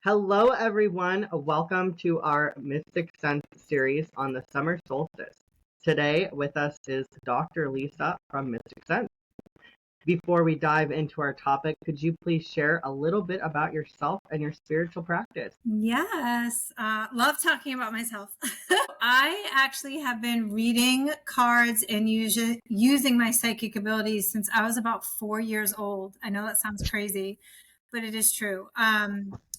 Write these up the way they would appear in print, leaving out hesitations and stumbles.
Hello, everyone. Welcome to our Mysticsense series on the summer solstice. Today with us is Dr. Lisa from Mysticsense. Before we dive into our topic, could you please share a little bit about yourself and your spiritual practice? Yes, love talking about myself. I actually have been reading cards and using my psychic abilities since I was about 4 years old. I know that sounds crazy, but it is true.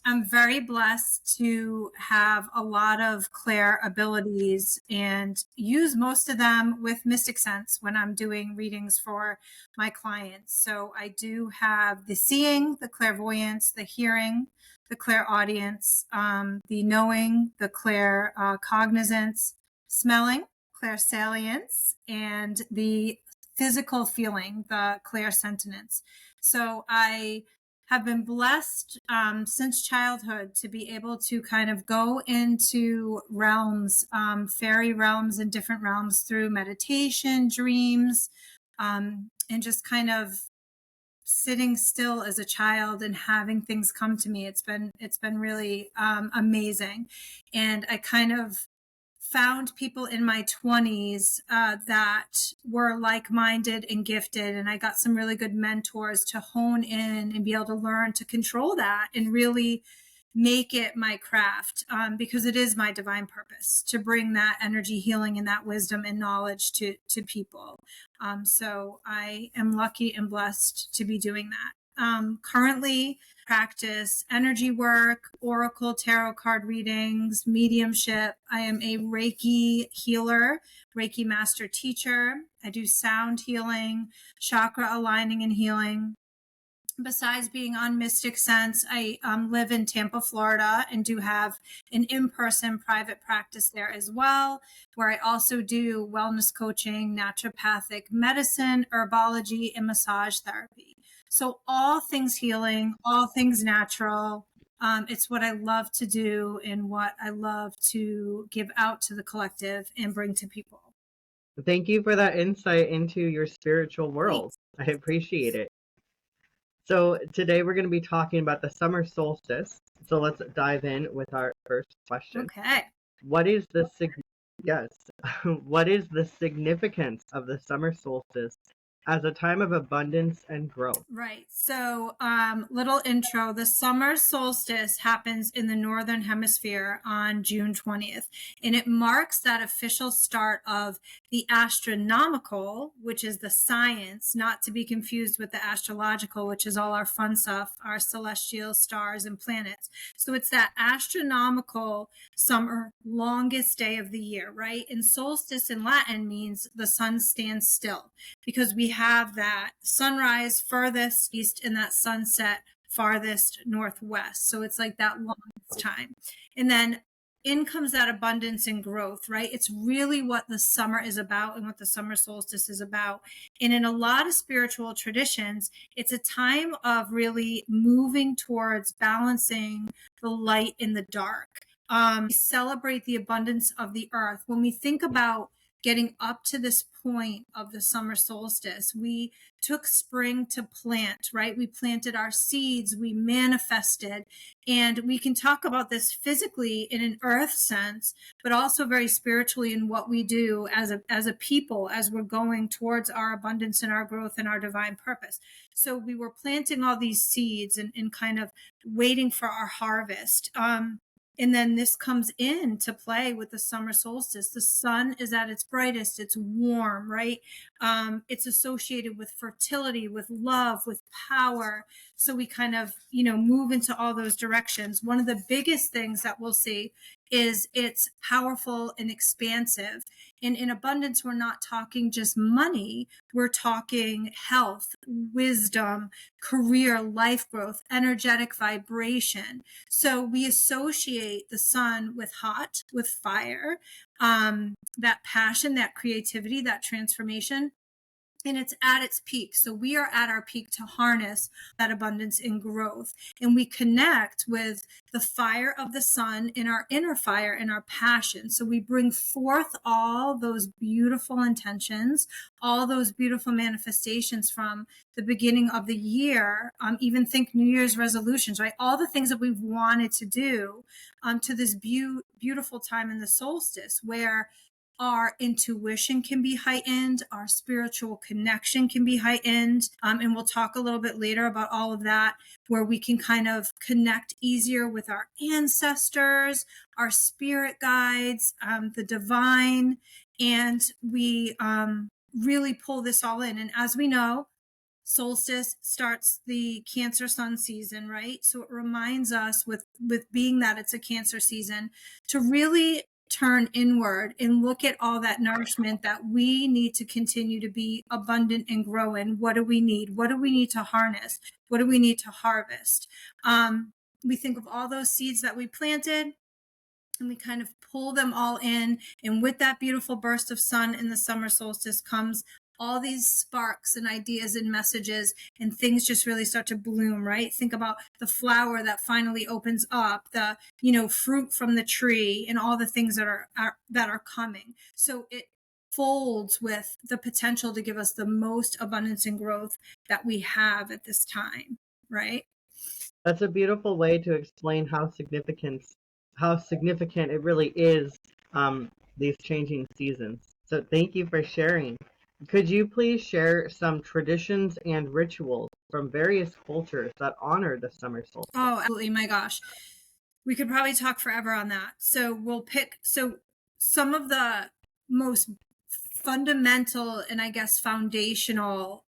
I'm very blessed to have a lot of clair abilities and use most of them with Mystic Sense when I'm doing readings for my clients. So I do have the seeing, the clairvoyance, the hearing, the clairaudience, the knowing, the claircognizance, smelling, clairsalience, and the physical feeling, the clairsentience. So I have been blessed since childhood to be able to kind of go into realms, fairy realms and different realms through meditation, dreams, and just kind of sitting still as a child and having things come to me. It's been really amazing. And I kind of found people in my 20s that were like-minded and gifted, and I got some really good mentors to hone in and be able to learn to control that and really make it my craft, because it is my divine purpose to bring that energy healing and that wisdom and knowledge to people. So I am lucky and blessed to be doing that. Currently practice energy work, oracle tarot card readings, mediumship. I am a Reiki healer, Reiki master teacher. I do sound healing, chakra aligning and healing. Besides being on Mystic Sense, I live in Tampa, Florida, and do have an in-person private practice there as well, where I also do wellness coaching, naturopathic medicine, herbology, and massage therapy. So all things healing, all things natural. It's what I love to do and what I love to give out to the collective and bring to people. Thank you for that insight into your spiritual world. Thanks. I appreciate it. So, today we're going to be talking about the summer solstice. So, let's dive in with our first question. Okay. What is the yes, what is the significance of the summer solstice as a time of abundance and growth? Right. So, little intro. The summer solstice happens in the Northern Hemisphere on June 20th, and it marks that official start of the astronomical, which is the science, not to be confused with the astrological, which is all our fun stuff, our celestial stars and planets. So it's that astronomical summer, longest day of the year, right? And solstice in Latin means the sun stands still, because we have that sunrise furthest east and that sunset farthest northwest. So it's like that longest time. And then in comes that abundance and growth, right? It's really what the summer is about and what the summer solstice is about. And in a lot of spiritual traditions, it's a time of really moving towards balancing the light and the dark. We celebrate the abundance of the earth. When we think about getting up to this point of the summer solstice, we took spring to plant, right? We planted our seeds, we manifested, and we can talk about this physically in an earth sense, but also very spiritually in what we do as a people, as we're going towards our abundance and our growth and our divine purpose. So we were planting all these seeds and kind of waiting for our harvest. And then this comes into play with the summer solstice. The sun is at its brightest. It's warm, right? It's associated with fertility, with love, with power. So we kind of, move into all those directions. One of the biggest things that we'll see is it's powerful and expansive. And in abundance, we're not talking just money. We're talking health, wisdom, career, life growth, energetic vibration. So we associate the sun with hot, with fire, that passion, that creativity, that transformation. and it's at its peak. So we are at our peak to harness that abundance and growth. And we connect with the fire of the sun in our inner fire and our passion. So we bring forth all those beautiful intentions, all those beautiful manifestations from the beginning of the year. Even think New Year's resolutions, right? All the things that we've wanted to do to this beautiful time in the solstice, where our intuition can be heightened, our spiritual connection can be heightened. And we'll talk a little bit later about all of that, where we can kind of connect easier with our ancestors, our spirit guides, the divine, and we really pull this all in. And as we know, solstice starts the Cancer sun season, right? So it reminds us with being that it's a Cancer season to really turn inward and look at all that nourishment that we need to continue to be abundant and grow in. What do we need? What do we need to harness? What do we need to harvest? We think of all those seeds that we planted, and we kind of pull them all in. And with that beautiful burst of sun in the summer solstice comes all these sparks and ideas and messages, and things just really start to bloom, right? Think about the flower that finally opens up, the, fruit from the tree, and all the things that are coming. So it folds with the potential to give us the most abundance and growth that we have at this time, right? That's a beautiful way to explain how significant it really is, these changing seasons. So thank you for sharing. Could you please share some traditions and rituals from various cultures that honor the summer solstice? Oh, absolutely. My gosh. We could probably talk forever on that. So we'll pick some of the most fundamental and I guess foundational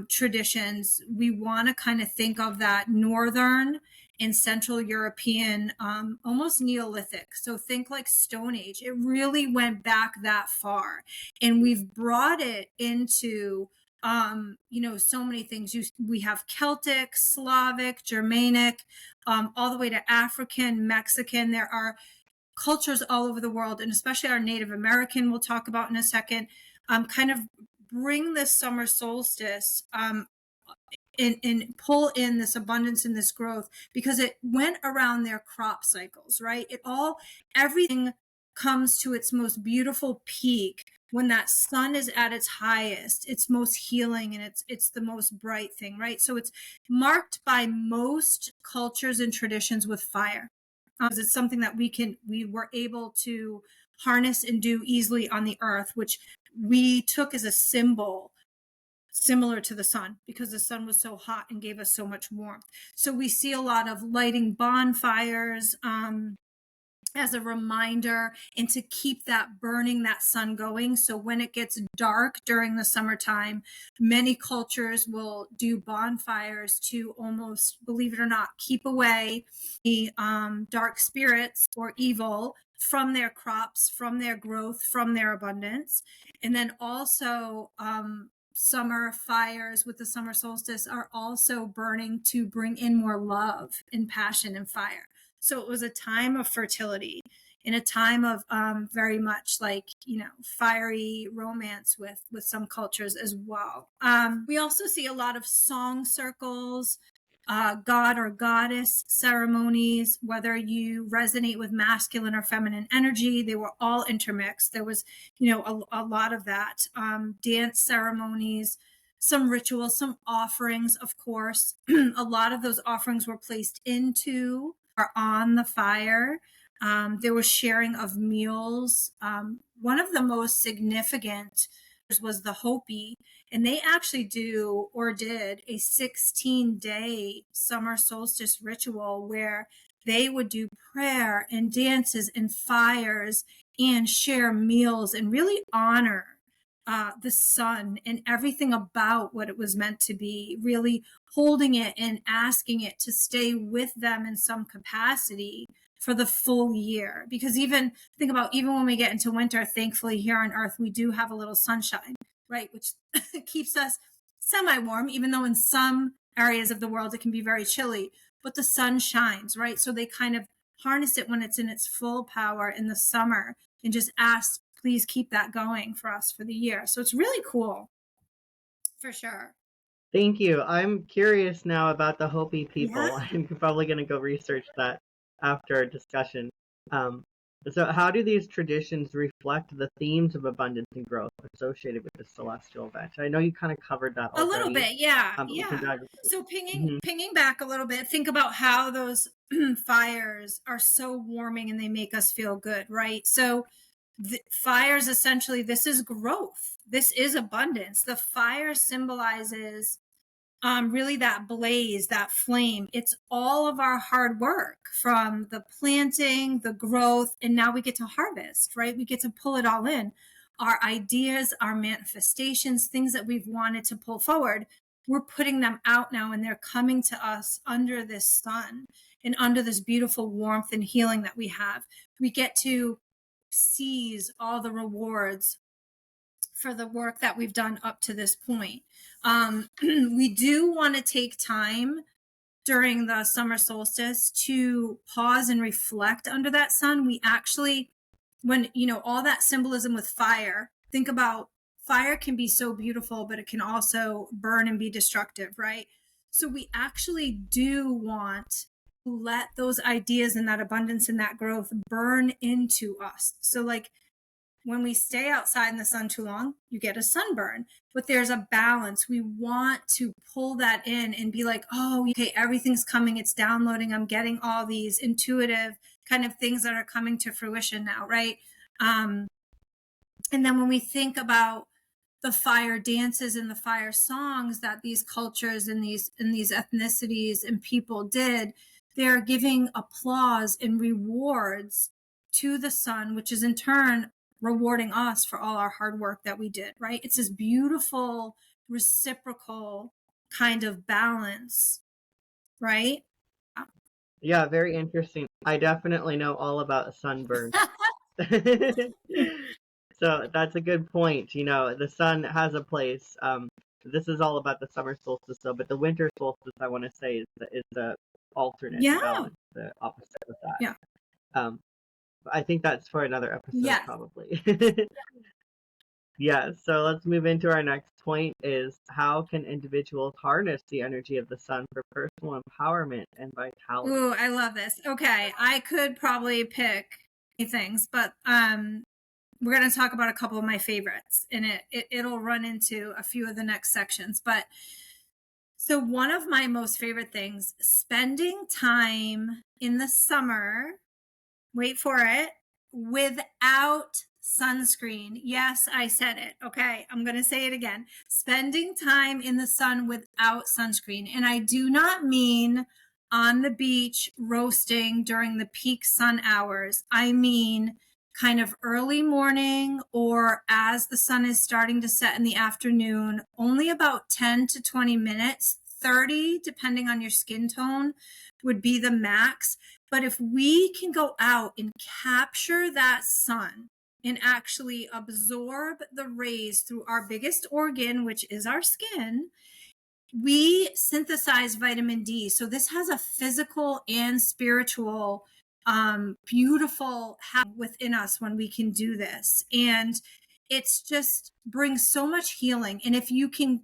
traditions. We want to kind of think of that northern and central European, almost Neolithic. So think like Stone Age. It really went back that far, and we've brought it into so many things. We have Celtic, Slavic, Germanic, all the way to African, Mexican. There are cultures all over the world, and especially our Native American, we'll talk about in a second, kind of bring this summer solstice and pull in this abundance and this growth, because it went around their crop cycles, right? Everything comes to its most beautiful peak when that sun is at its highest, its most healing, and it's the most bright thing, right? So it's marked by most cultures and traditions with fire. It's something that we were able to harness and do easily on the earth, which we took as a symbol similar to the sun, because the sun was so hot and gave us so much warmth. So we see a lot of lighting bonfires as a reminder, and to keep that burning, that sun going. So when it gets dark during the summertime, many cultures will do bonfires to almost, believe it or not, keep away the dark spirits or evil from their crops, from their growth, from their abundance. And then also summer fires with the summer solstice are also burning to bring in more love and passion and fire. So it was a time of fertility, in a time of very much like, fiery romance with some cultures as well. We also see a lot of song circles, god or goddess ceremonies, whether you resonate with masculine or feminine energy. They were all intermixed. There was, a lot of that. Dance ceremonies, some rituals, some offerings, of course. A lot of those offerings were placed into or on the fire. There was sharing of meals. One of the most significant was the Hopi, and they actually did a 16-day summer solstice ritual where they would do prayer and dances and fires and share meals and really honor the sun and everything about what it was meant to be, really holding it and asking it to stay with them in some capacity for the full year. Because even when we get into winter, thankfully here on earth, we do have a little sunshine, right? Which keeps us semi-warm, even though in some areas of the world it can be very chilly, but the sun shines, right? So they kind of harness it when it's in its full power in the summer and just ask, please keep that going for us for the year. So it's really cool. For sure. Thank you. I'm curious now about the Hopi Yeah. people. I'm probably going to go research that after our discussion. Um, so, how do these traditions reflect the themes of abundance and growth associated with the celestial event? I know you kind of covered that A little already, bit, yeah, but we can yeah. dive. So pinging Mhm. pinging back a little bit, think about how those fires are so warming and they make us feel good, right? So the fires, essentially, this is growth. This is abundance. The fire symbolizes really that blaze, that flame. It's all of our hard work, from the planting, the growth, and now we get to harvest, right? We get to pull it all in. Our ideas, our manifestations, things that we've wanted to pull forward, we're putting them out now, and they're coming to us under this sun and under this beautiful warmth and healing that we have. We get to seize all the rewards for the work that we've done up to this point. We do want to take time during the summer solstice to pause and reflect under that sun. We actually, when, all that symbolism with fire, think about fire can be so beautiful, but it can also burn and be destructive, right? So we actually do want to let those ideas and that abundance and that growth burn into us. So, like, when we stay outside in the sun too long, you get a sunburn. But there's a balance. We want to pull that in and be like, oh, okay, everything's coming, it's downloading. I'm getting all these intuitive kind of things that are coming to fruition now, right? Um, and then when we think about the fire dances and the fire songs that these cultures and these ethnicities and people did, they're giving applause and rewards to the sun, which is in turn rewarding us for all our hard work that we did, right? It's this beautiful reciprocal kind of balance, right? Yeah, very interesting. I definitely know all about sunburn. So that's a good point. The sun has a place. This is all about the summer solstice, though, but the winter solstice, I want to say, is the alternate, the Yeah. balance, the opposite of that. Yeah. I think that's for another episode, Yes. probably. Yeah, so let's move into our next point is how can individuals harness the energy of the sun for personal empowerment and vitality? Ooh, I love this. Okay, I could probably pick things, but we're going to talk about a couple of my favorites, and it'll run into a few of the next sections. But so one of my most favorite things, spending time in the summer, wait for it, without sunscreen. Yes, I said it. Okay, I'm going to say it again. Spending time in the sun without sunscreen. And I do not mean on the beach roasting during the peak sun hours. I mean kind of early morning or as the sun is starting to set in the afternoon, only about 10 to 20 minutes, 30, depending on your skin tone, would be the max. But if we can go out and capture that sun and actually absorb the rays through our biggest organ, which is our skin, we synthesize vitamin D. So this has a physical and spiritual, beautiful within us when we can do this. And it's just brings so much healing. And if you can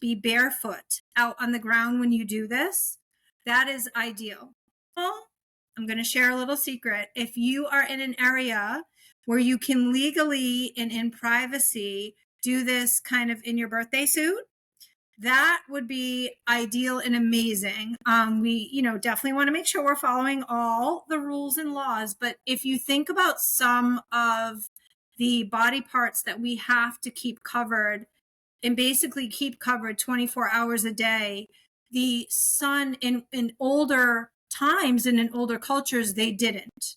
be barefoot out on the ground when you do this, that is ideal. Well, I'm going to share a little secret. If you are in an area where you can legally and in privacy do this kind of in your birthday suit, that would be ideal and amazing. We, definitely want to make sure we're following all the rules and laws. But if you think about some of the body parts that we have to keep covered and basically keep covered 24 hours a day, the sun in older times and in older cultures, they didn't.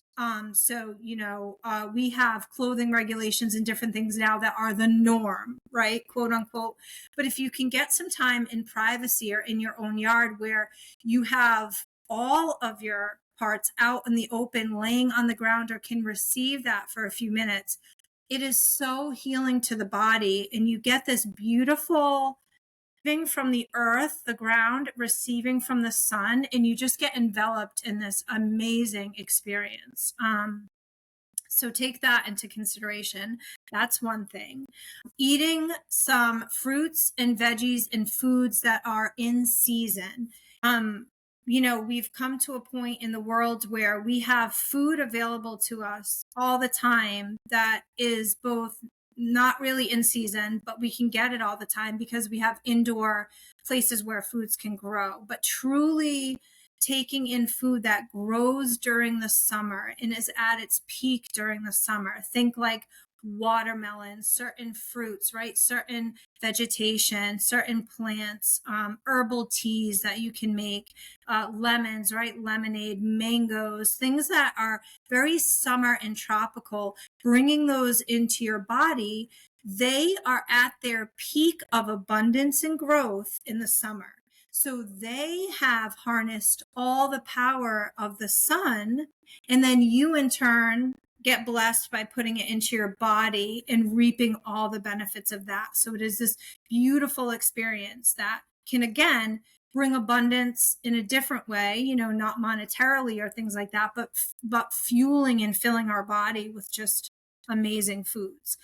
We have clothing regulations and different things now that are the norm, right? Quote unquote. But if you can get some time in privacy or in your own yard where you have all of your parts out in the open, laying on the ground, or can receive that for a few minutes, it is so healing to the body. And you get this beautiful thing from the earth, the ground, receiving from the sun, and you just get enveloped in this amazing experience. So take that into consideration. That's one thing. Eating some fruits and veggies and foods that are in season. We've come to a point in the world where we have food available to us all the time that is both not really in season, but we can get it all the time because we have indoor places where foods can grow. But truly taking in food that grows during the summer and is at its peak during the summer. Think like watermelon, certain fruits, right? Certain vegetation, certain plants, herbal teas that you can make, lemons, right? Lemonade, mangoes, things that are very summer and tropical, bringing those into your body. They are at their peak of abundance and growth in the summer. So they have harnessed all the power of the sun, and then you in turn get blessed by putting it into your body and reaping all the benefits of that. So it is this beautiful experience that can, again, bring abundance in a different way, not monetarily or things like that, but fueling and filling our body with just amazing foods.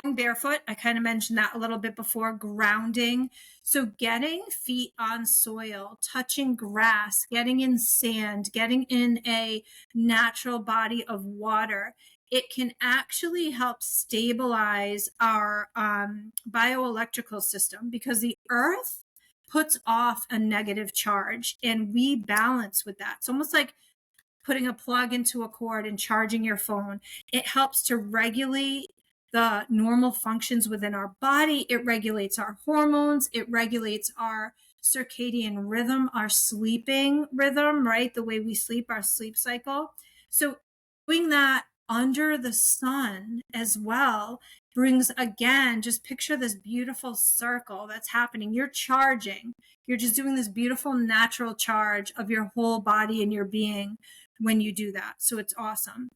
I'm barefoot. I kind of mentioned that a little bit before. Grounding. So getting feet on soil, touching grass, getting in sand, getting in a natural body of water, it can actually help stabilize our bioelectrical system, because the earth puts off a negative charge and we balance with that. It's almost like putting a plug into a cord and charging your phone. It helps to regulate the normal functions within our body. It regulates our hormones. It regulates our circadian rhythm, our sleeping rhythm, right? The way we sleep, our sleep cycle. So doing that under the sun as well brings, again, just picture this beautiful circle that's happening. You're charging. You're just doing this beautiful natural charge of your whole body and your being when you do that. So it's awesome.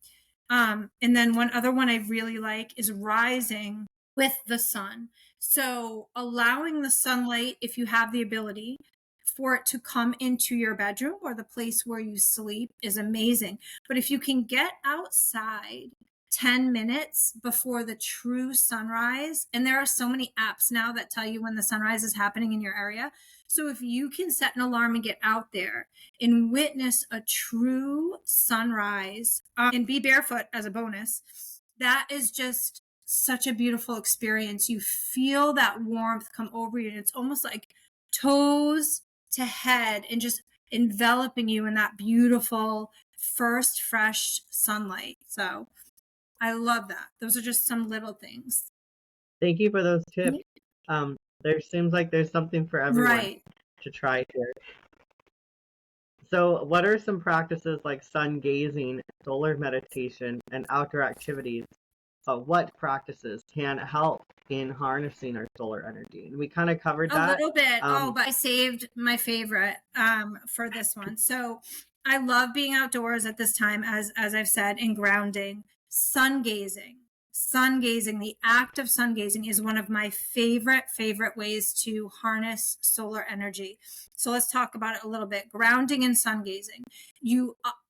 And then one other one I really like is rising with the sun. So allowing the sunlight, if you have the ability for it to come into your bedroom or the place where you sleep, is amazing. But if you can get outside 10 minutes before the true sunrise, and there are so many apps now that tell you when the sunrise is happening in your area. So if you can set an alarm and get out there and witness a true sunrise, and be barefoot as a bonus, that is just such a beautiful experience. You feel that warmth come over you, and it's almost like toes to head and just enveloping you in that beautiful first fresh sunlight. So I love that. Those are just some little things. Thank you for those tips. There seems like there's something for everyone to try here. So what are some practices like sun gazing, solar meditation, and outdoor activities? What practices can help in harnessing our solar energy? And we kind of covered that. A little bit. But I saved my favorite for this one. So I love being outdoors at this time, as I've said, and grounding. Sun gazing. Sun gazing, the act of sun gazing, is one of my favorite ways to harness solar energy. So let's talk about it a little bit. Grounding and sun gazing.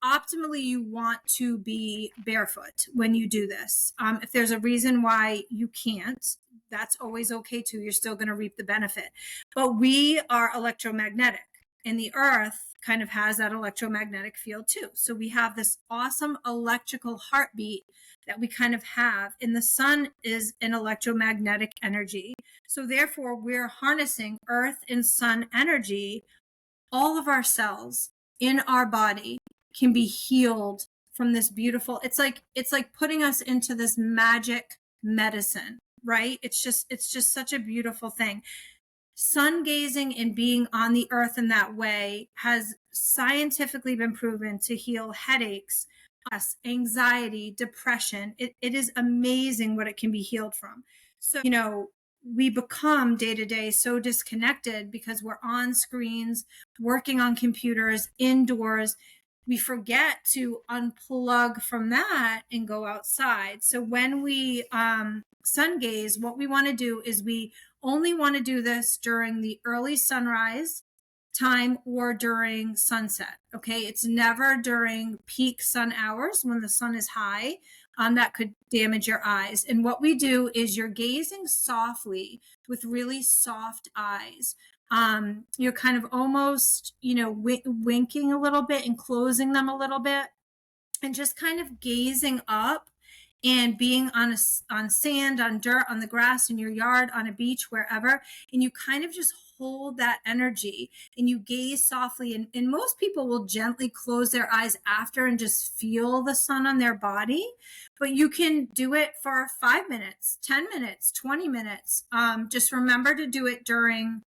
Optimally, you want to be barefoot when you do this. If there's a reason why you can't, that's always okay too. You're still going to reap the benefit. But we are electromagnetic, and the earth kind of has that electromagnetic field too. So we have this awesome electrical heartbeat that we kind of have, and the sun is an electromagnetic energy. So therefore, we're harnessing earth and sun energy. All of our cells in our body can be healed from this beautiful, it's like putting us into this magic medicine, right? It's just such a beautiful thing. Sun gazing and being on the earth in that way has scientifically been proven to heal headaches, anxiety, depression. It is amazing what it can be healed from. So, we become day to day so disconnected because we're on screens, working on computers, indoors. We forget to unplug from that and go outside. So when we sun gaze, what we want to do is we only want to do this during the early sunrise time or during sunset. Okay. It's never during peak sun hours when the sun is high. That could damage your eyes. And what we do is you're gazing softly with really soft eyes. You're kind of almost, winking a little bit and closing them a little bit and just kind of gazing up and being on sand, on dirt, on the grass in your yard, on a beach, wherever. And you kind of just hold that energy and you gaze softly. And most people will gently close their eyes after and just feel the sun on their body. But you can do it for 5 minutes, 10 minutes, 20 minutes. Just remember to do it during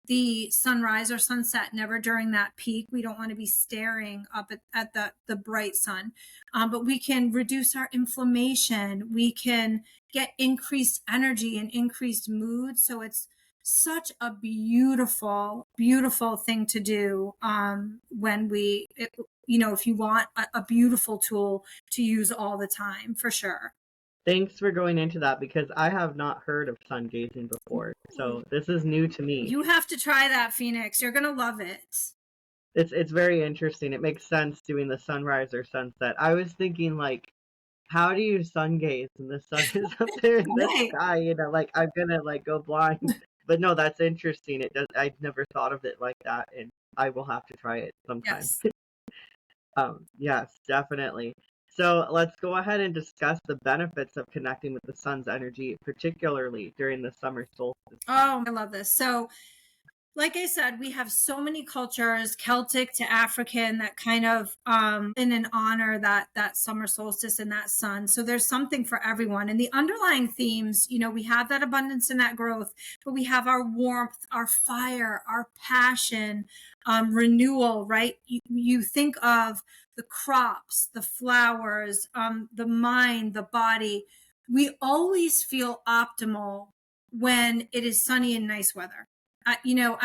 the sunrise or sunset, never during that peak. We don't want to be staring up at the bright sun. But we can reduce our inflammation. We can get increased energy and increased mood. So it's such a beautiful, beautiful thing to do when if you want a beautiful tool to use all the time, for sure. Thanks for going into that because I have not heard of sun gazing before. So this is new to me. You have to try that, Phoenix. You're going to love it. It's very interesting. It makes sense doing the sunrise or sunset. I was thinking like, how do you sun gaze and the sun is up there in the sky? Like I'm gonna like go blind. But no, that's interesting. It does. I've never thought of it like that, and I will have to try it sometime. Yes. Yes, definitely. So let's go ahead and discuss the benefits of connecting with the sun's energy, particularly during the summer solstice. Oh, I love this. So, like I said, we have so many cultures, Celtic to African, that kind of in an honor that summer solstice and that sun. So there's something for everyone. And the underlying themes, we have that abundance and that growth, but we have our warmth, our fire, our passion, renewal, right? You think of the crops, the flowers, the mind, the body. We always feel optimal when it is sunny and nice weather. I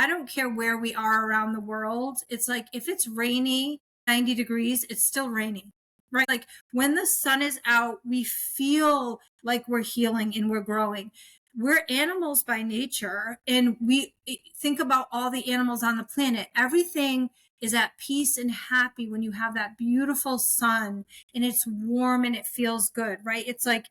don't care where we are around the world. It's like if it's rainy, 90 degrees, it's still raining, right? Like when the sun is out, we feel like we're healing and we're growing. We're animals by nature, and we think about all the animals on the planet. Everything is at peace and happy when you have that beautiful sun and it's warm and it feels good, right? It's like,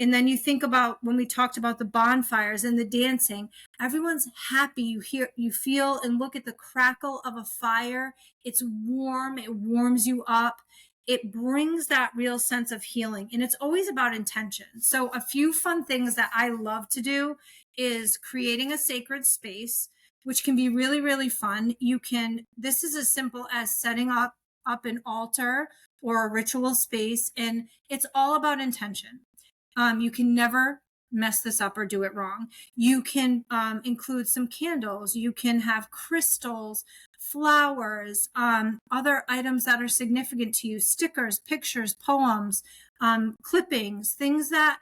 and then you think about when we talked about the bonfires and the dancing, everyone's happy. You feel and look at the crackle of a fire. It's warm. It warms you up. It brings that real sense of healing. And it's always about intention. So a few fun things that I love to do is creating a sacred space, which can be really, really fun. This is as simple as setting up an altar or a ritual space. And it's all about intention. You can never mess this up or do it wrong. You can include some candles. You can have crystals, flowers, other items that are significant to you, stickers, pictures, poems, clippings, things that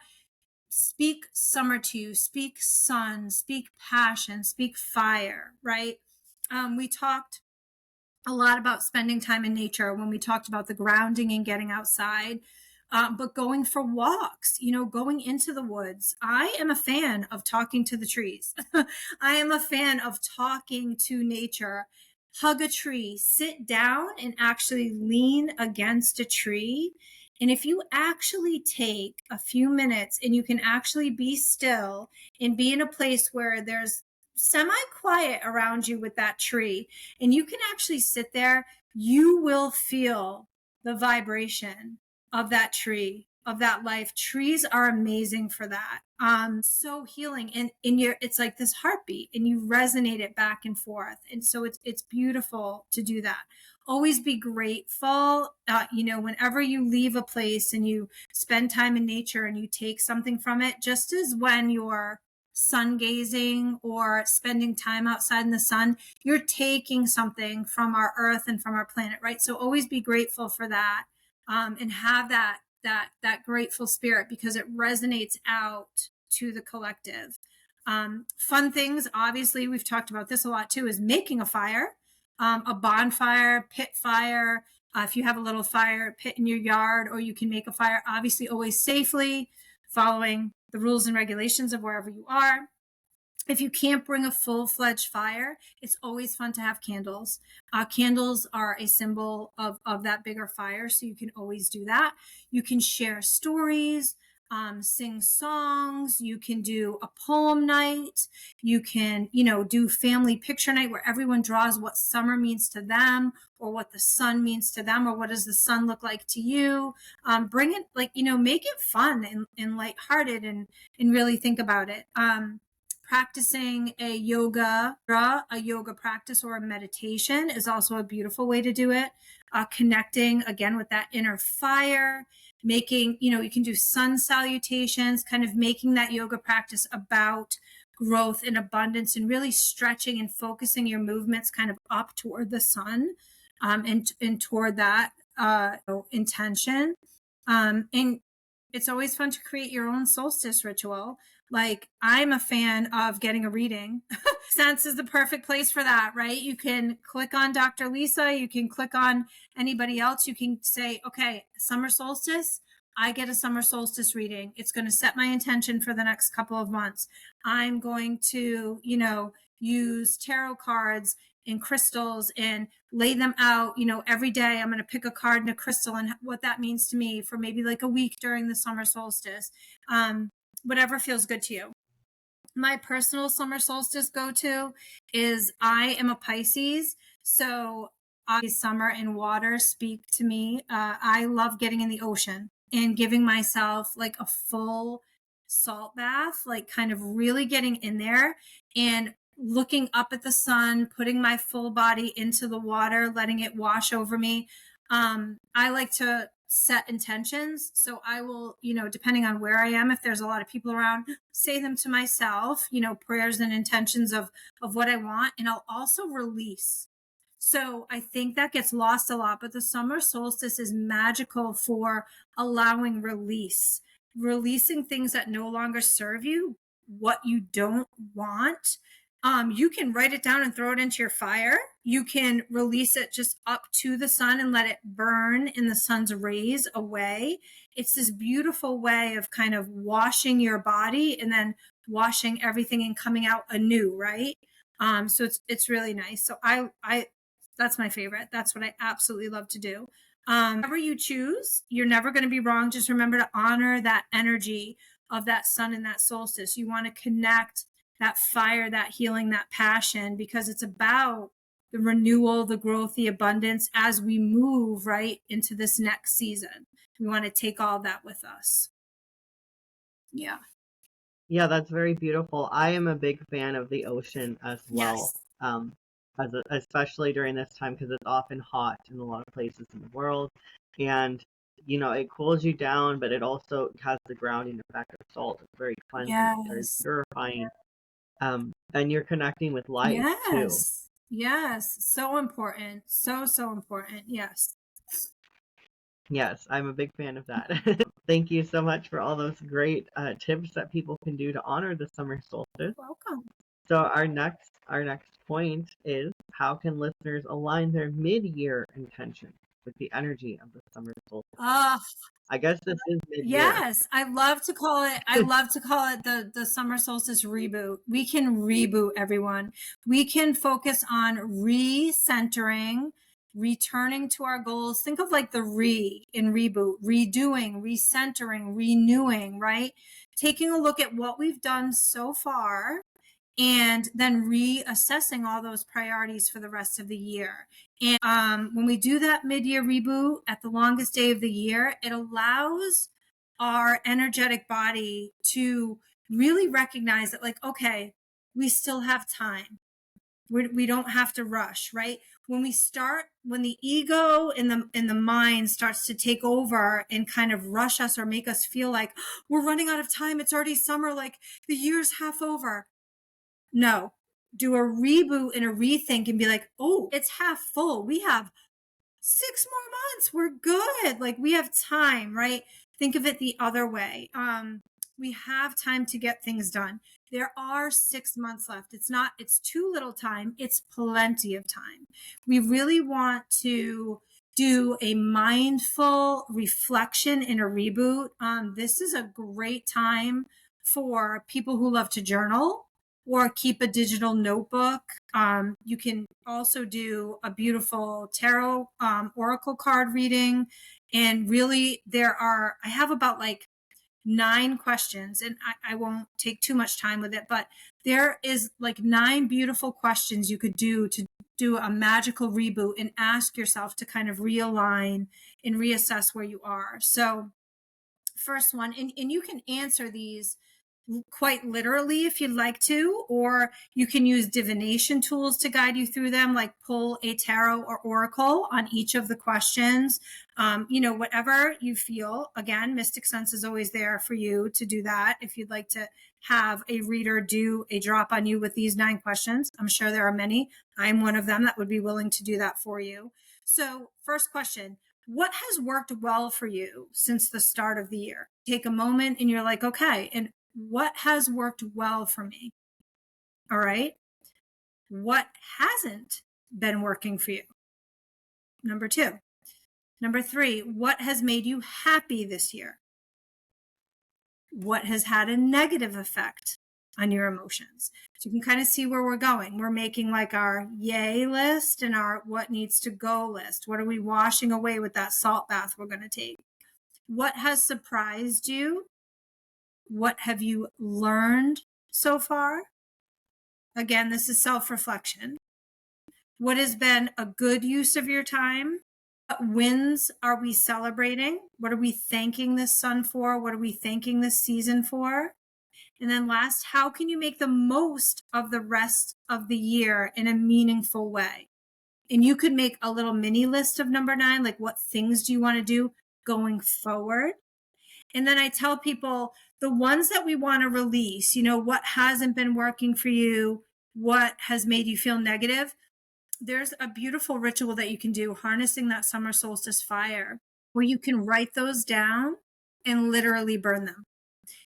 speak summer to you, speak sun, speak passion, speak fire, right? We talked a lot about spending time in nature when we talked about the grounding and getting outside. But going for walks, going into the woods. I am a fan of talking to the trees. I am a fan of talking to nature. Hug a tree, sit down and actually lean against a tree. And if you actually take a few minutes and you can actually be still and be in a place where there's semi-quiet around you with that tree, and you can actually sit there, you will feel the vibration of that tree, of that life. Trees are amazing for that. So healing, and it's like this heartbeat, and you resonate it back and forth. And so it's beautiful to do that. Always be grateful. Whenever you leave a place and you spend time in nature and you take something from it, just as when you're sun gazing or spending time outside in the sun, you're taking something from our earth and from our planet, right? So always be grateful for that. And have that grateful spirit, because it resonates out to the collective. Fun things, obviously, we've talked about this a lot too, is making a fire, a bonfire, pit fire. If you have a little fire pit in your yard, or you can make a fire, obviously always safely, following the rules and regulations of wherever you are. If you can't bring a full-fledged fire, it's always fun to have candles. Candles are a symbol of that bigger fire, so you can always do that. You can share stories, sing songs. You can do a poem night. You can, do family picture night where everyone draws what summer means to them, or what the sun means to them, or what does the sun look like to you. Bring it, make it fun and lighthearted, and really think about it. Practicing a yoga practice or a meditation is also a beautiful way to do it. Connecting again with that inner fire, making, you can do sun salutations, kind of making that yoga practice about growth and abundance, and really stretching and focusing your movements kind of up toward the sun, and toward that intention. And it's always fun to create your own solstice ritual. Like, I'm a fan of getting a reading. Sense is the perfect place for that, right? You can click on Dr. Lisa, you can click on anybody else. You can say, okay, summer solstice, I get a summer solstice reading. It's going to set my intention for the next couple of months. I'm going to, use tarot cards and crystals and lay them out, every day. I'm going to pick a card and a crystal and what that means to me for maybe like a week during the summer solstice. Whatever feels good to you. My personal summer solstice go-to is, I am a Pisces, so summer and water speak to me. I love getting in the ocean and giving myself like a full salt bath, like kind of really getting in there and looking up at the sun, putting my full body into the water, letting it wash over me. I like to set intentions. So I will, depending on where I am, if there's a lot of people around, say them to myself, prayers and intentions of what I want. And I'll also release. So I think that gets lost a lot, but the summer solstice is magical for allowing release, releasing things that no longer serve you, what you don't want. You can write it down and throw it into your fire. You can release it just up to the sun and let it burn in the sun's rays away. It's this beautiful way of kind of washing your body and then washing everything and coming out anew, right? So it's really nice. So I that's my favorite. That's what I absolutely love to do. Whatever you choose, you're never going to be wrong. Just remember to honor that energy of that sun and that solstice. You want to connect that fire, that healing, that passion, because it's about the renewal, the growth, the abundance as we move right into this next season. We want to take all that with us. Yeah. Yeah, that's very beautiful. I am a big fan of the ocean as well. Yes. Especially during this time, because it's often hot in a lot of places in the world. And, it cools you down, but it also has the grounding effect of salt. It's very cleansing, very purifying. And you're connecting with life too. Yes. So important. So important. Yes. Yes, I'm a big fan of that. Thank you so much for all those great tips that people can do to honor the summer solstice. Welcome. So our next point is, how can listeners align their mid-year intention with the energy of the summer solstice? I guess this is mid-year. Yes, I love to call it the summer solstice reboot. We can reboot, everyone. We can focus on recentering, returning to our goals. Think of like the in reboot, redoing, recentering, renewing, right? Taking a look at what we've done so far and then reassessing all those priorities for the rest of the year. And when we do that mid-year reboot at the longest day of the year, it allows our energetic body to really recognize that, like, okay, we still have time. We don't have to rush, right? When the ego and the mind starts to take over and kind of rush us or make us feel like we're running out of time, it's already summer, like the year's half over. No, do a reboot and a rethink and be like, oh, it's half full. We have 6 more months. We're good. Like, we have time, right? Think of it the other way. We have time to get things done. There are 6 months left. It's too little time. It's plenty of time. We really want to do a mindful reflection in a reboot. This is a great time for people who love to journal. or keep a digital notebook. You can also do a beautiful tarot oracle card reading. And really, I have about like 9 questions, and I won't take too much time with it, but there is like 9 beautiful questions you could do to do a magical reboot and ask yourself to kind of realign and reassess where you are. So first one, and you can answer these quite literally if you'd like to, or you can use divination tools to guide you through them, like pull a tarot or oracle on each of the questions. Whatever you feel. Again, Mystic Sense is always there for you to do that. If you'd like to have a reader do a drop on you with these 9 questions, I'm sure there are many. I'm one of them that would be willing to do that for you. So first question, what has worked well for you since the start of the year? Take a moment and you're like, okay, and what has worked well for me? All right. What hasn't been working for you? Number 2. Number 3, what has made you happy this year? What has had a negative effect on your emotions? So you can kind of see where we're going. We're making like our yay list and our what needs to go list. What are we washing away with that salt bath we're going to take? What has surprised you? What have you learned so far? Again, this is self-reflection. What has been a good use of your time? What wins are we celebrating? What are we thanking this sun for? What are we thanking this season for? And then last, how can you make the most of the rest of the year in a meaningful way? And you could make a little mini list of number 9, like what things do you want to do going forward? And then I tell people the ones that we want to release, what hasn't been working for you, what has made you feel negative. There's a beautiful ritual that you can do, harnessing that summer solstice fire, where you can write those down and literally burn them.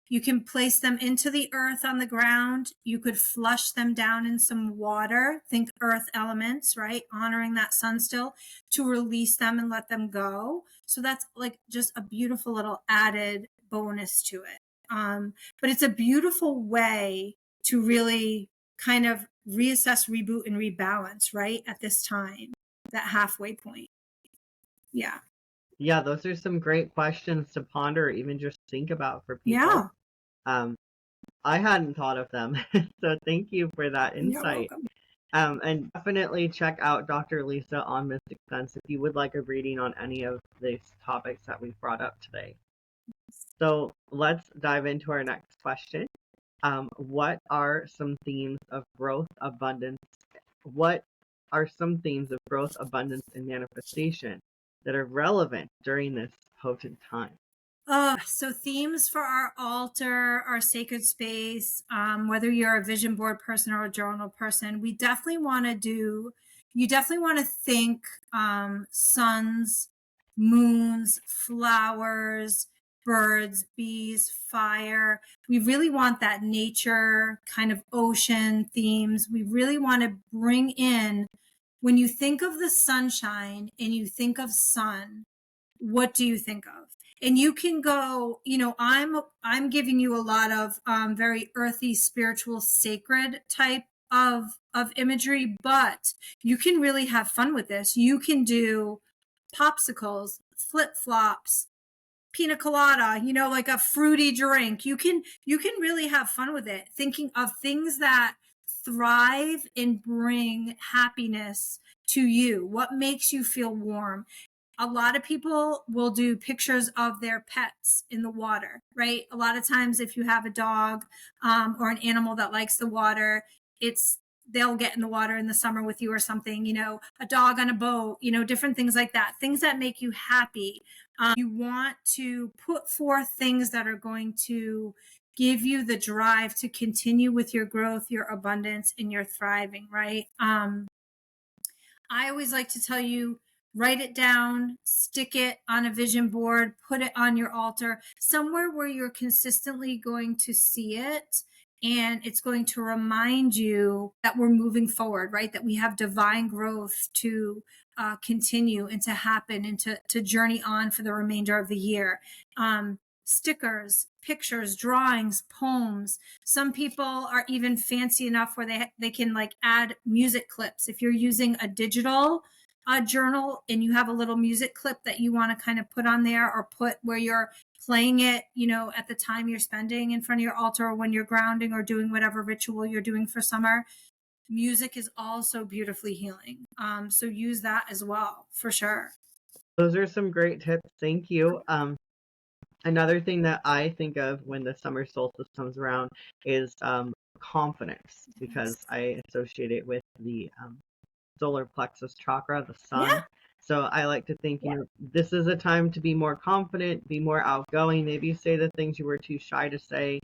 You can place them into the earth on the ground. You could flush them down in some water. Think earth elements, right? Honoring that sun still, to release them and let them go. So that's like just a beautiful little added bonus to it. But it's a beautiful way to really kind of reassess, reboot, and rebalance, right? At this time, that halfway point. Yeah. Yeah, those are some great questions to ponder, even just think about for people. Yeah. I hadn't thought of them, so thank you for that You're insight. welcome. And definitely check out Dr. Lisa on Mystic Sense if you would like a reading on any of these topics that we've brought up today. So let's dive into our next question. What are some themes of growth, abundance? What are some themes of growth, abundance, and manifestation that are relevant during this potent time? So themes for our altar, our sacred space, whether you're a vision board person or a journal person, you definitely want to think suns, moons, flowers, birds, bees, fire. We really want that nature kind of ocean themes. We really want to bring in, when you think of the sunshine and you think of sun, what do you think of? And you can go, I'm giving you a lot of very earthy, spiritual, sacred type of imagery, but you can really have fun with this. You can do popsicles, flip-flops, pina colada, like a fruity drink. You can really have fun with it, thinking of things that thrive and bring happiness to you. What makes you feel warm? A lot of people will do pictures of their pets in the water, right? A lot of times if you have a dog or an animal that likes the water, they'll get in the water in the summer with you or something, a dog on a boat, different things like that, things that make you happy. You want to put forth things that are going to give you the drive to continue with your growth, your abundance, and your thriving, right? I always like to tell you, write it down, stick it on a vision board, put it on your altar, somewhere where you're consistently going to see it. And it's going to remind you that we're moving forward, right? That we have divine growth to continue and to happen and to journey on for the remainder of the year. stickers, pictures, drawings, poems. Some people are even fancy enough where they can like add music clips. If you're using a digital journal and you have a little music clip that you want to kind of put on there, or put where you're playing it, at the time you're spending in front of your altar, or when you're grounding or doing whatever ritual you're doing for summer, music is also beautifully healing. So use that as well, for sure. Those are some great tips. Thank you. Another thing that I think of when the summer solstice comes around is confidence, because I associate it with the solar plexus chakra, the sun. Yeah. So I like to think, this is a time to be more confident, be more outgoing, maybe say the things you were too shy to say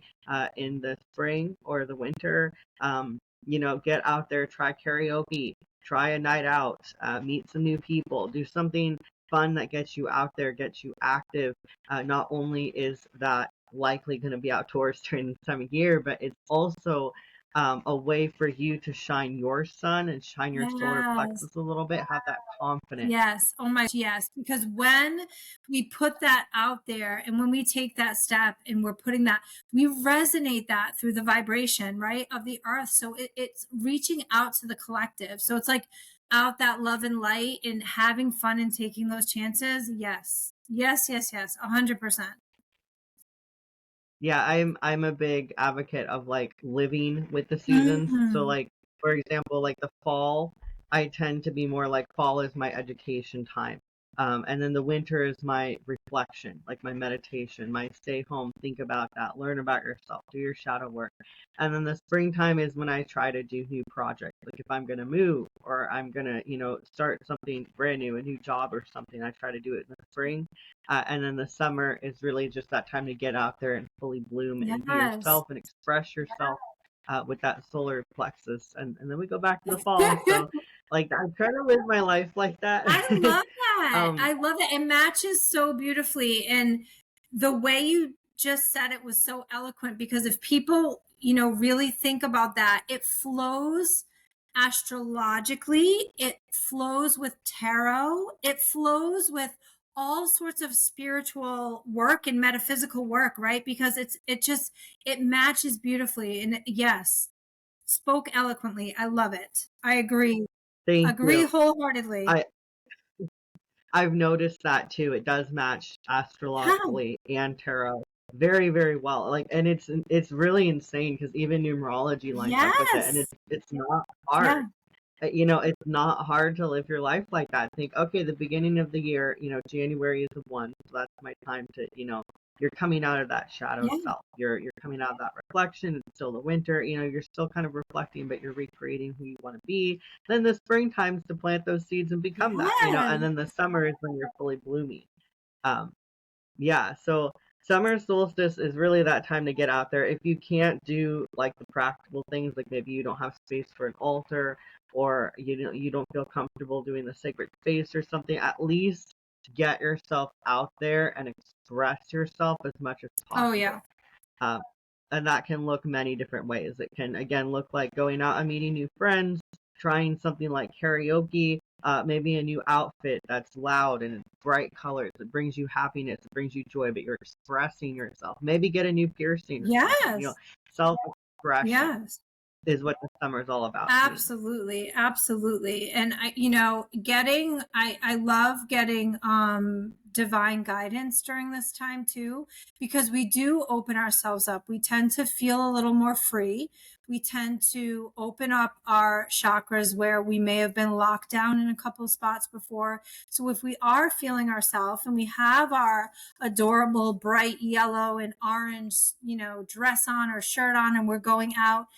in the spring or the winter. Get out there, try karaoke, try a night out, meet some new people, do something fun that gets you out there, gets you active. Not only is that likely going to be outdoors during this time of year, but it's also a way for you to shine your sun and shine your solar Yes. plexus a little bit, have that confidence. Yes. Oh my, yes. Because when we put that out there and when we take that step and we're putting that, we resonate that through the vibration, right, of the earth. So it's reaching out to the collective. So it's like out that love and light and having fun and taking those chances. Yes. Yes, yes, yes. 100%. Yeah, I'm a big advocate of like living with the seasons. So Mm-hmm. like, for example, like the fall, I tend to be more like fall is my education time. And then the winter is my reflection, like my meditation, my stay home, think about that, learn about yourself, do your shadow work. And then the springtime is when I try to do new projects. Like if I'm gonna move or I'm gonna, start something brand new, a new job or something, I try to do it in the spring. And then the summer is really just that time to get out there and fully bloom and be Yes. yourself and express yourself with that solar plexus. And then we go back to the fall. So, like, I'm trying to live my life like that. I love that. um, I love it. It matches so beautifully. And the way you just said it was so eloquent, because if people, really think about that, it flows astrologically, it flows with tarot, it flows with all sorts of spiritual work and metaphysical work, right? Because it matches beautifully. And yes, spoke eloquently. I love it. I agree. Thank Agree you. wholeheartedly. I I've noticed that too. It does match Yeah. astrologically and tarot very, very well. Like, and it's really insane because even numerology lines up with it, and Yes. it's not Yeah. hard. It's not hard to live your life like that. Think, okay, the beginning of the year, January is a one, so that's my time to, you're coming out of that shadow Yeah. self. You're coming out of that reflection. It's still the winter, you're still kind of reflecting, but you're recreating who you want to be. Then the springtime's to plant those seeds and become that, Yeah. and then the summer is when you're fully blooming. Um, yeah, so summer solstice is really that time to get out there. If you can't do like the practical things, like maybe you don't have space for an altar, or you don't feel comfortable doing the sacred space or something, at least get yourself out there and express yourself as much as Oh, yeah. possible. Um, and that can look many different ways. It can again look like going out and meeting new friends, trying something like karaoke, maybe a new outfit that's loud and bright colors. It brings you happiness, it brings you joy, but you're expressing yourself. Maybe get a new piercing or something. Yes. Self-expression Yes. is what the summer is all about to me. Absolutely. Absolutely. And I love getting divine guidance during this time too, because we do open ourselves up. We tend to feel a little more free. We tend to open up our chakras where we may have been locked down in a couple of spots before. So if we are feeling ourselves and we have our adorable bright yellow and orange, dress on or shirt on, and we're going out,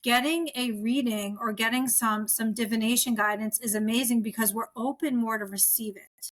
getting a reading or getting some divination guidance is amazing, because we're open more to receive it.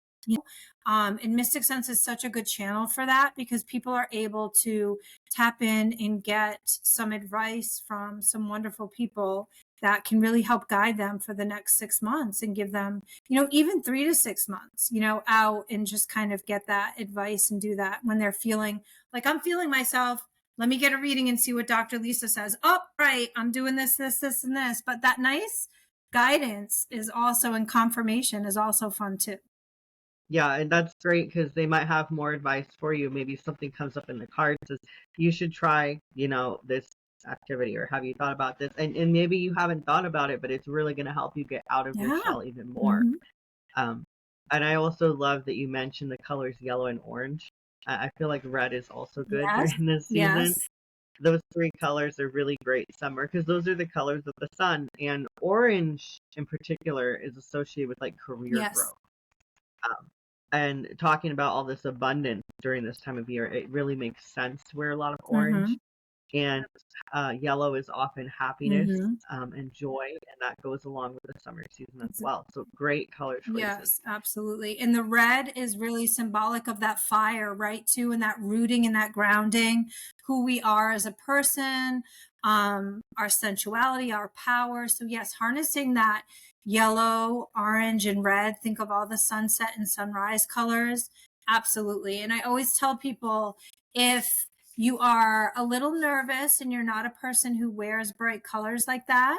And Mysticsense is such a good channel for that, because people are able to tap in and get some advice from some wonderful people that can really help guide them for the next 6 months and give them, even 3 to 6 months, out, and just kind of get that advice and do that when they're feeling like, I'm feeling myself. Let me get a reading and see what Dr. Lisa says. Oh, right. I'm doing this, this, this, and this. But that nice guidance is also, and confirmation is also fun too. Yeah, and that's great because they might have more advice for you. Maybe something comes up in the card says you should try, this activity, or have you thought about this? And maybe you haven't thought about it, but it's really going to help you get out of your Yeah. shell even more. Hmm. Um, and I also love that you mentioned the colors yellow and orange. I feel like red is also good Yes. during this season. Yes. Those three colors are really great summer because those are the colors of the sun. And orange in particular is associated with like career Yes. growth. Um, and talking about all this abundance during this time of year, it really makes sense to wear a lot of orange. Hmm. And yellow is often happiness Hmm. and joy, and that goes along with the summer season as well. So great color choices. Yes, absolutely. And the red is really symbolic of that fire, right? Too, and that rooting and that grounding, who we are as a person, our sensuality, our power. So yes, harnessing that yellow, orange, and red. Think of all the sunset and sunrise colors. Absolutely. And I always tell people, if you are a little nervous and you're not a person who wears bright colors like that,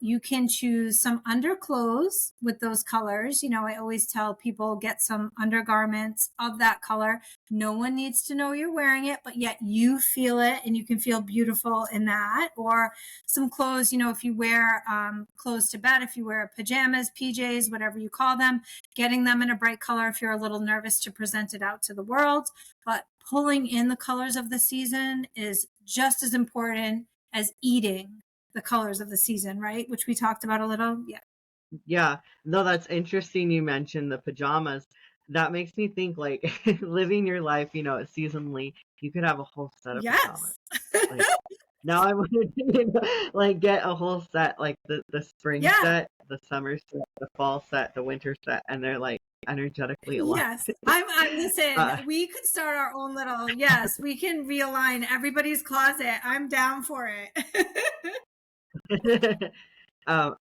you can choose some underclothes with those colors. I always tell people, get some undergarments of that color. No one needs to know you're wearing it, but yet you feel it and you can feel beautiful in that. Or some clothes, if you wear clothes to bed, if you wear pajamas, PJs, whatever you call them, getting them in a bright color if you're a little nervous to present it out to the world. But pulling in the colors of the season is just as important as eating the colors of the season, right? Which we talked about a little. Yeah. Yeah, no, that's interesting you mentioned the pajamas. That makes me think like living your life, seasonally, you could have a whole set of pajamas. Yes. Like now I want to like get a whole set, like the spring Yeah. set, the summer set, the fall set, the winter set, and they're like energetically aligned. Yes. I'm listen, Uh, we could start our own little, yes, we can realign everybody's closet. I'm down for it.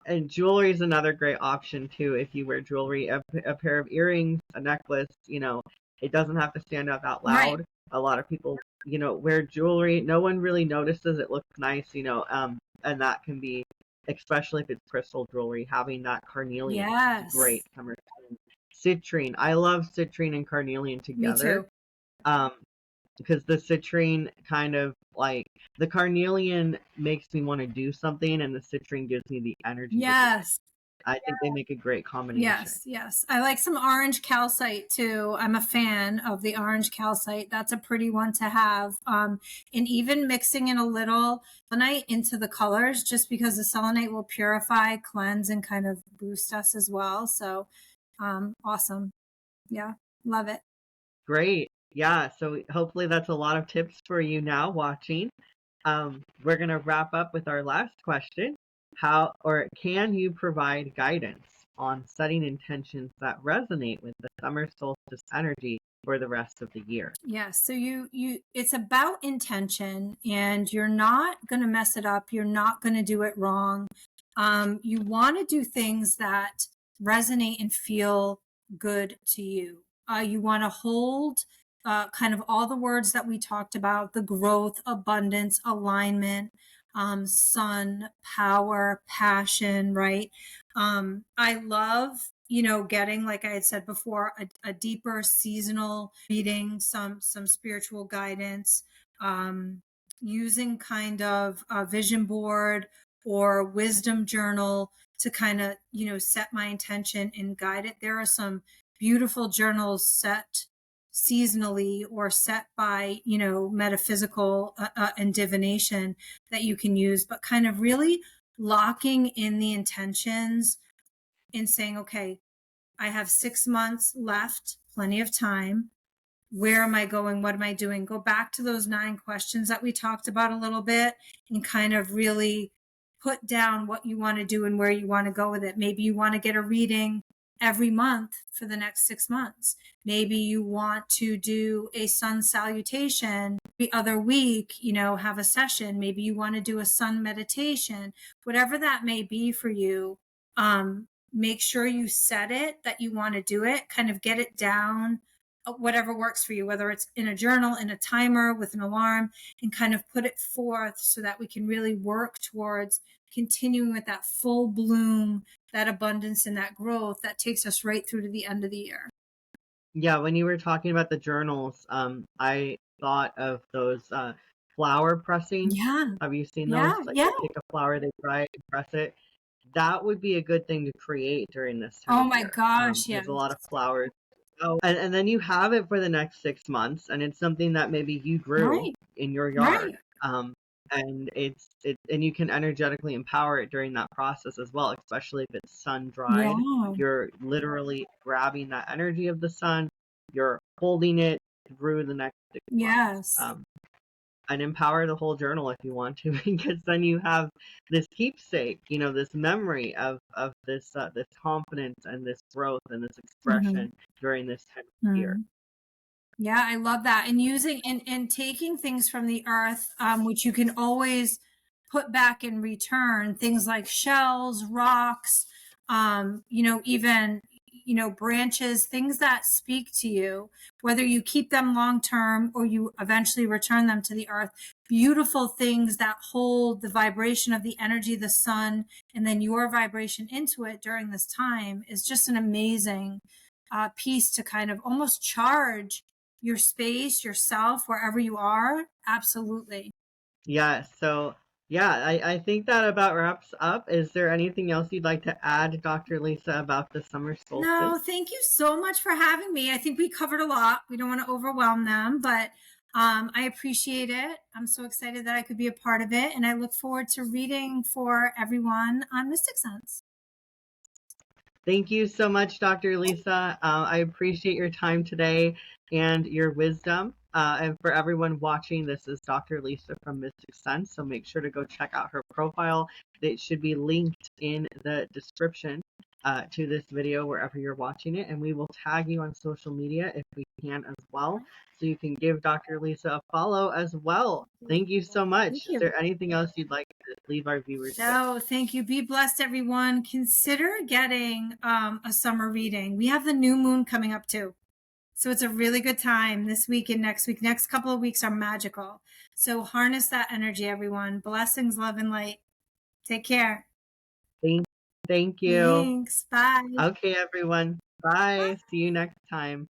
and jewelry is another great option too. If you wear jewelry, a pair of earrings, a necklace, it doesn't have to stand out that Right. loud. A lot of people, wear jewelry. No one really notices. It looks nice, and that can be, especially if it's crystal jewelry, having that carnelian is Yes. great. Summer citrine. I love citrine and carnelian Me together. too. Um, because the citrine kind of like the carnelian makes me want to do something, and the citrine gives me the energy to do it. Yes. I think they make a great combination. Yes, yes. I like some orange calcite too. I'm a fan of the orange calcite. That's a pretty one to have. And even mixing in a little selenite into the colors, just because the selenite will purify, cleanse, and kind of boost us as well. So, awesome. Yeah, love it. Great. Yeah. So hopefully that's a lot of tips for you now watching. We're going to wrap up with our last question. How or can you provide guidance on setting intentions that resonate with the summer solstice energy for the rest of the year? Yes. So it's about intention, and you're not going to mess it up. You're not going to do it wrong. You want to do things that resonate and feel good to you. You want to hold kind of all the words that we talked about: the growth, abundance, alignment, sun, power, passion, right? I love, getting, like I had said before, a deeper seasonal reading, some spiritual guidance, using kind of a vision board or wisdom journal to kind of, set my intention and guide it. There are some beautiful journals set seasonally or set by, metaphysical and divination that you can use, but kind of really locking in the intentions and saying, okay, I have 6 months left, plenty of time. Where am I going? What am I doing? Go back to those 9 questions that we talked about a little bit and kind of really put down what you want to do and where you want to go with it. Maybe you want to get a reading every month for the next 6 months. Maybe you want to do a sun salutation every other week, have a session. Maybe you want to do a sun meditation, whatever that may be for you. Make sure you set it that you want to do it, kind of get it down, whatever works for you, whether it's in a journal, in a timer, with an alarm, and kind of put it forth so that we can really work towards continuing with that full bloom, that abundance, and that growth that takes us right through to the end of the year. Yeah, when you were talking about the journals, I thought of those flower pressing. Yeah. Have you seen those? Yeah. Like Yeah. they take a flower, they dry it, and press it. That would be a good thing to create during this time Oh of my year. gosh. There's Yes. a lot of flowers. Oh, and then you have it for the next 6 months, and it's something that maybe you grew Right. in your yard. Right. And and you can energetically empower it during that process as well, especially if it's sun dried. Yeah. You're literally grabbing that energy of the sun, you're holding it through the next 6 months. Yes. And empower the whole journal if you want to, because then you have this keepsake, this memory of this confidence and this growth and this Hmm. expression during this time of year. Hmm. Yeah, I love that. And using and taking things from the earth, which you can always put back in return, things like shells, rocks, even branches, things that speak to you, whether you keep them long term or you eventually return them to the earth. Beautiful things that hold the vibration of the energy of the sun and then your vibration into it during this time is just an amazing piece to kind of almost charge your space, yourself, wherever you are. Absolutely. Yeah, so yeah, I think that about wraps up. Is there anything else you'd like to add, Dr. Lisa, about the summer solstice? No, thank you so much for having me. I think we covered a lot. We don't want to overwhelm them, but I appreciate it. I'm so excited that I could be a part of it, and I look forward to reading for everyone on Mysticsense. Thank you so much, Dr. Lisa. I appreciate your time today and your wisdom. And for everyone watching, this is Dr. Lisa from Mysticsense. So make sure to go check out her profile. It should be linked in the description to this video wherever you're watching it. And we will tag you on social media if we can as well. So you can give Dr. Lisa a follow as well. Thank you so much. Thank Is you. there anything else you'd like to leave our viewers with? No, thank you. Be blessed, everyone. Consider getting a summer reading. We have the new moon coming up too. So it's a really good time this week and next week. Next couple of weeks are magical. So harness that energy, everyone. Blessings, love, and light. Take care. Thank you. Thanks. Bye. Okay, everyone. Bye. See you next time.